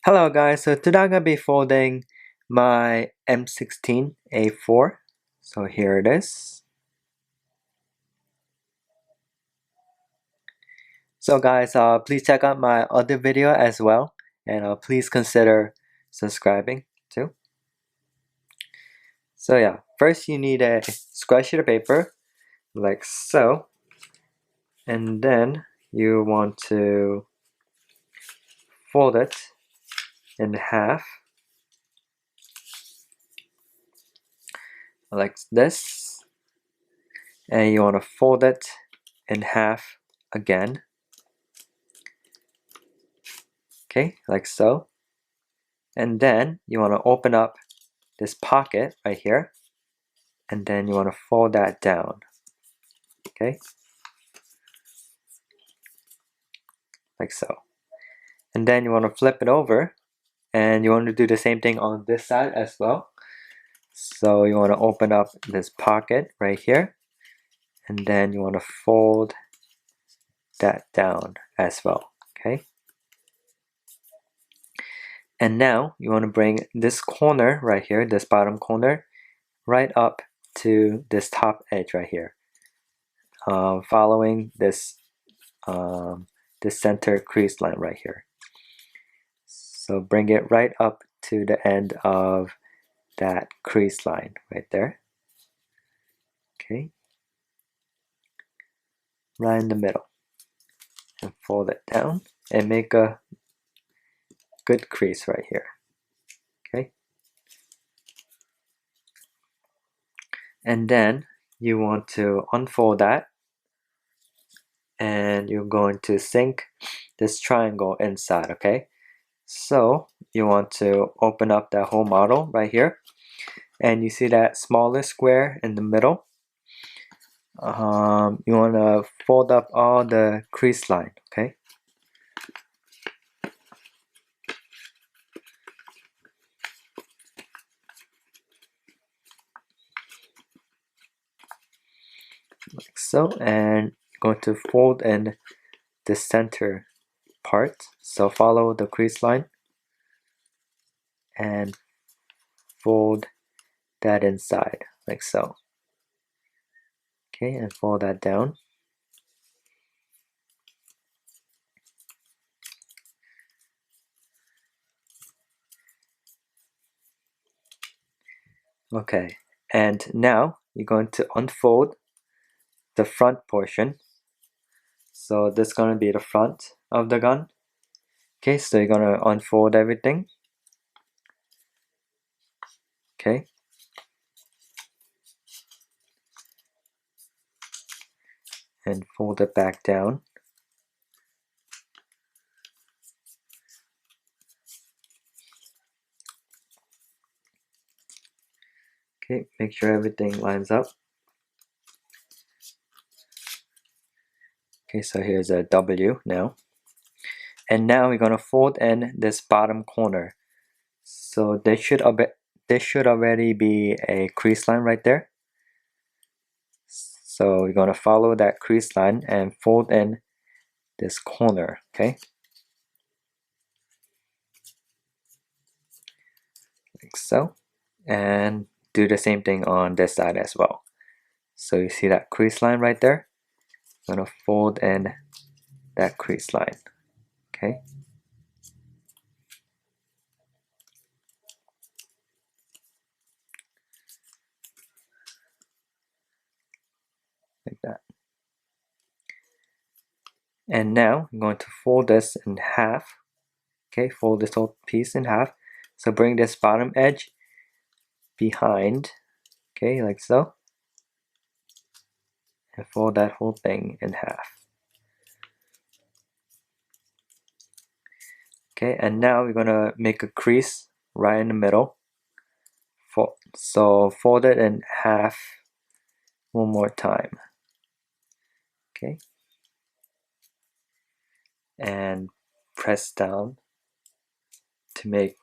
Hello guys, so today I'm going to be folding my M16a4. So here it is. So guys, please check out my other video as well, and please consider subscribing too. So yeah, first you need a square sheet of paper, like so, and then you want to fold it in half, like this, and you want to fold it in half again. Okay, like so. And then you want to open up this pocket right here, and then you want to fold that down. Okay, like so. And then you want to flip it over, and you want to do the same thing on this side as well. So you want to open up this pocket right here, and then you want to fold that down as well. Okay, and now you want to bring this corner right here, this bottom corner, right up to this top edge right here, following this the center crease line right here. So bring it right up to the end of that crease line right there. Okay, right in the middle, and fold it down and make a good crease right here. Okay, and then you want to unfold that, and you're going to sink this triangle inside. Okay, so you want to open up that whole model right here, and you see that smaller square in the middle. You want to fold up all the crease line. Okay, like so, and going to fold in the center part. So follow the crease line and fold that inside like so. Okay, and fold that down. Okay, and now you're going to unfold the front portion. So this is going to be the front of the gun. Okay, so you're going to unfold everything. Okay, and fold it back down. Okay, make sure everything lines up. Okay, so here's a W now. And now we're going to fold in this bottom corner. So there should already be a crease line right there. So we're going to follow that crease line and fold in this corner, okay? Like so. And do the same thing on this side as well. So you see that crease line right there? I'm going to fold in that crease line, okay? Like that. And now I'm going to fold this in half. Okay, fold this whole piece in half. So bring this bottom edge behind, okay, like so. And fold that whole thing in half. Okay, and now we're gonna make a crease right in the middle. So fold it in half one more time. Okay, and press down to make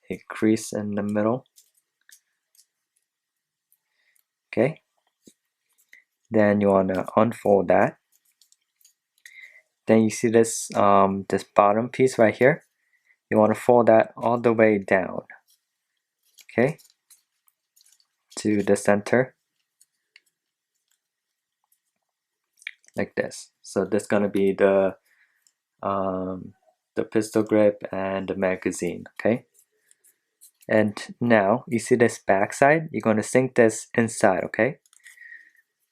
a crease in the middle. Okay, then you want to unfold that. Then you see this this bottom piece right here. you want to fold that all the way down, okay, to the center, like this. So this is gonna be the pistol grip and the magazine, okay. And now you see this back side, you're gonna sink this inside, okay.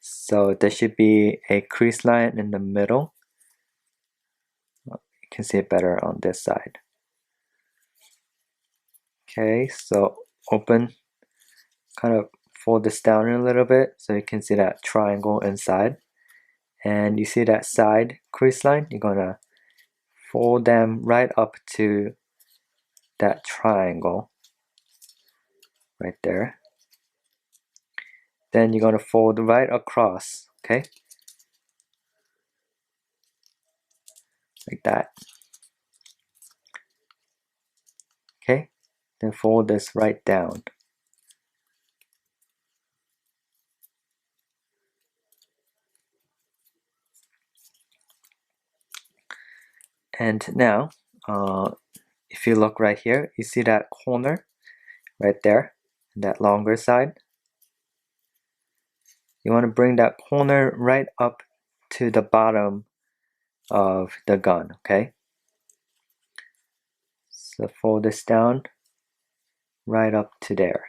So there should be a crease line in the middle. You can see it better on this side. Okay, so open, kind of fold this down a little bit so you can see that triangle inside. And you see that side crease line, you're gonna fold them right up to that triangle right there. Then you're gonna fold right across, okay? Like that. Okay, then fold this right down. And now, if you look right here, you see that corner right there, that longer side. You want to bring that corner right up to the bottom of the gun, okay? So fold this down right up to there.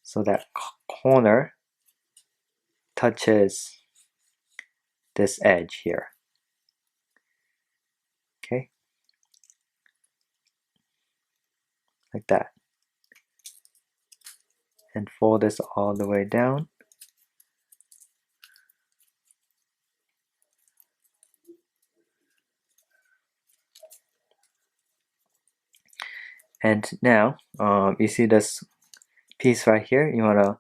So that corner touches this edge here. Okay? Like that. And fold this all the way down. And now, you see this piece right here, you want to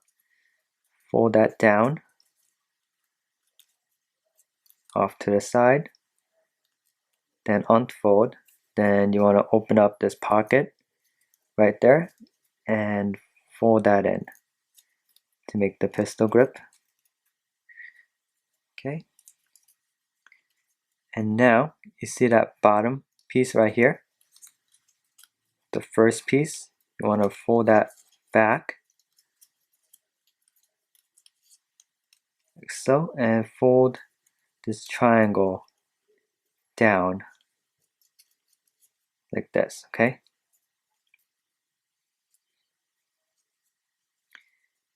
fold that down off to the side, then unfold, then you want to open up this pocket right there and fold that in to make the pistol grip. Okay, and now you see that bottom piece right here, the first piece, you want to fold that back like so, and fold this triangle down like this, okay?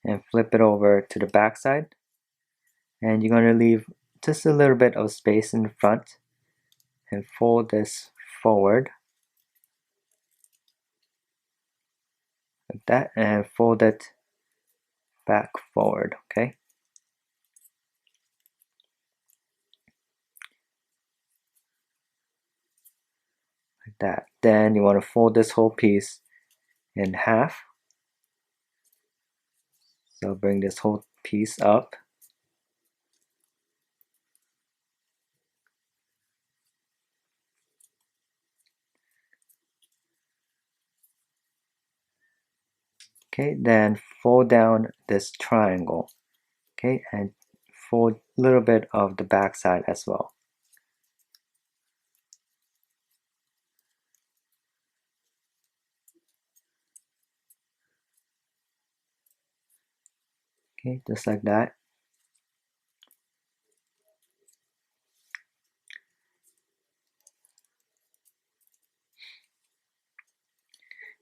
And flip it over to the back side, and you're going to leave just a little bit of space in the front and fold this forward like that, and fold it back forward, okay? Like that. Then you want to fold this whole piece in half. So bring this whole piece up. Okay, then fold down this triangle. Okay, and fold a little bit of the back side as well. Okay, just like that.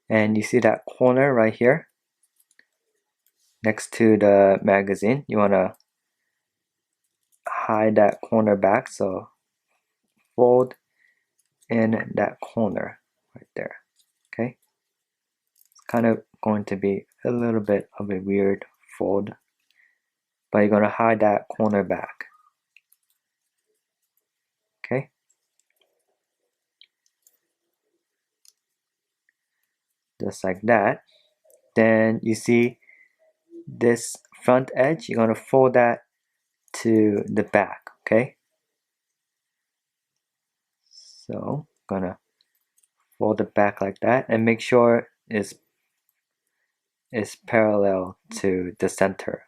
And you see that corner right here next to the magazine. You want to hide that corner back, so fold in that corner right there. Okay, it's kind of going to be a little bit of a weird fold, but you're going to hide that corner back. Okay, just like that. Then you see this front edge, you're going to fold that to the back. Okay, so gonna fold it back like that, and make sure it's parallel to the center.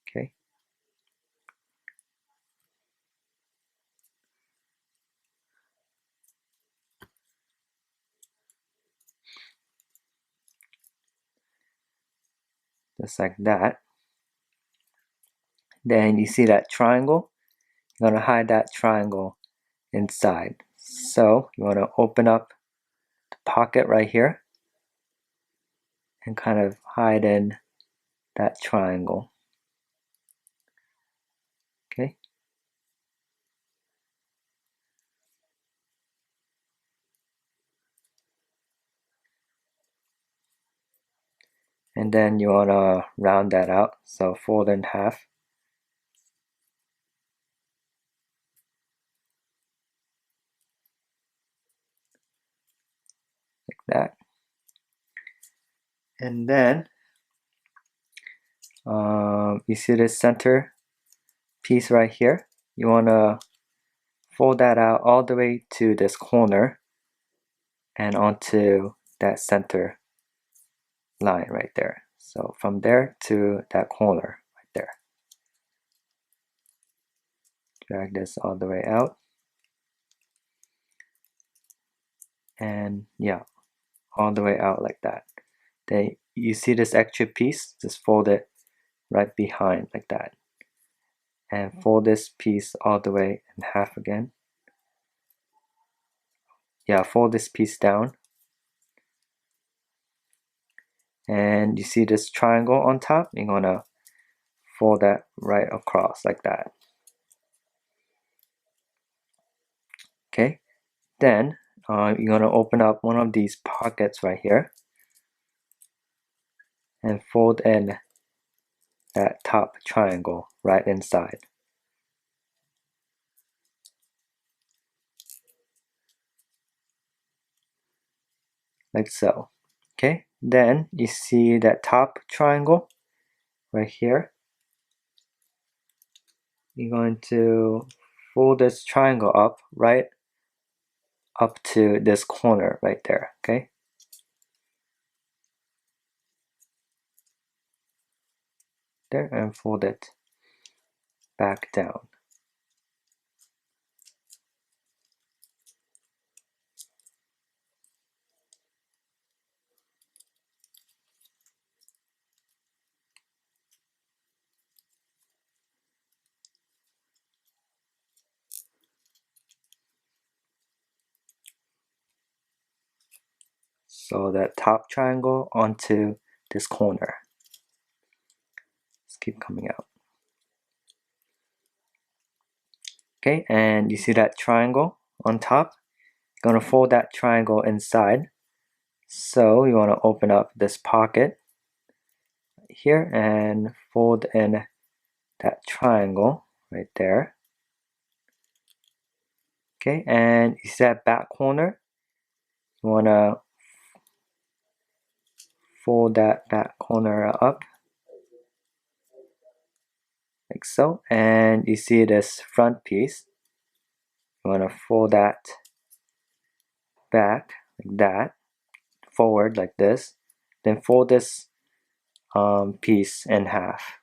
Okay, just like that. Then you see that triangle, you're going to hide that triangle inside. So you want to open up the pocket right here and kind of hide in that triangle. Okay. And then you want to round that out, so fold in half. Like that. And then you see this center piece right here? You want to fold that out all the way to this corner and onto that center line right there. So from there to that corner right there. Drag this all the way out. And yeah, all the way out like that. Then you see this extra piece, just fold it right behind like that. And fold this piece all the way in half again. Yeah, fold this piece down. And you see this triangle on top? You're gonna fold that right across like that. Okay, then you're gonna open up one of these pockets right here and fold in that top triangle right inside. Like so. Okay, then you see that top triangle right here. You're going to fold this triangle up right up to this corner right there. Okay, there, and fold it back down. So that top triangle onto this corner. Just keep coming out. Okay, and you see that triangle on top? You're gonna fold that triangle inside. So you want to open up this pocket here and fold in that triangle right there. Okay, and you see that back corner? You want to fold that back corner up like so. And you see this front piece? You want to fold that back like that, forward like this. Then fold this piece in half.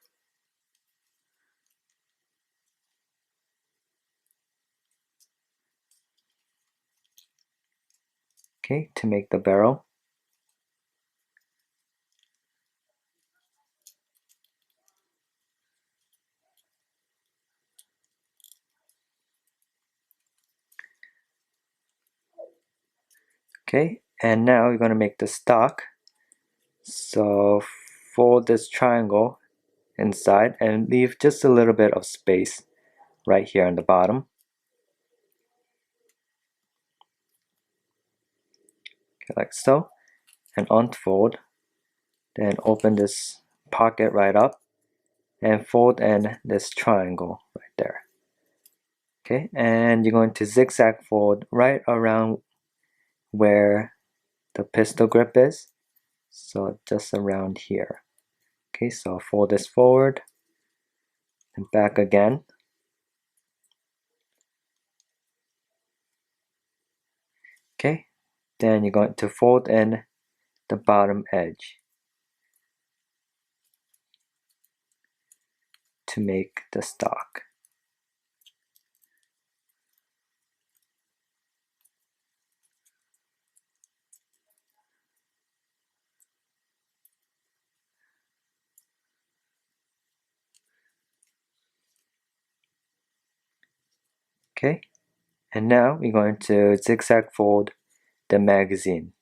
Okay, to make the barrel. Okay, and now you're going to make the stock. So fold this triangle inside and leave just a little bit of space right here on the bottom. Okay, like so. And unfold. Then open this pocket right up and fold in this triangle right there. Okay, and you're going to zigzag fold right around where the pistol grip is. So just around here. Okay, so fold this forward and back again. Okay, then you're going to fold in the bottom edge to make the stock. Okay, and now we're going to zigzag fold the magazine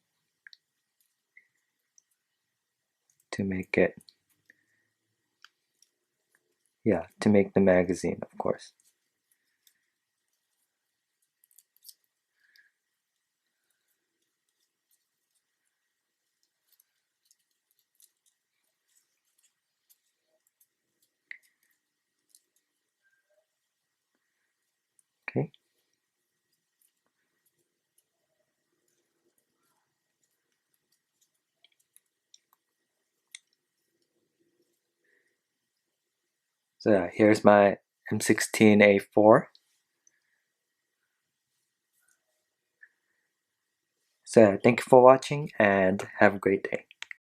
to make it, to make the magazine, of course. Okay. So yeah, here's my m16a4. So thank you for watching and have a great day.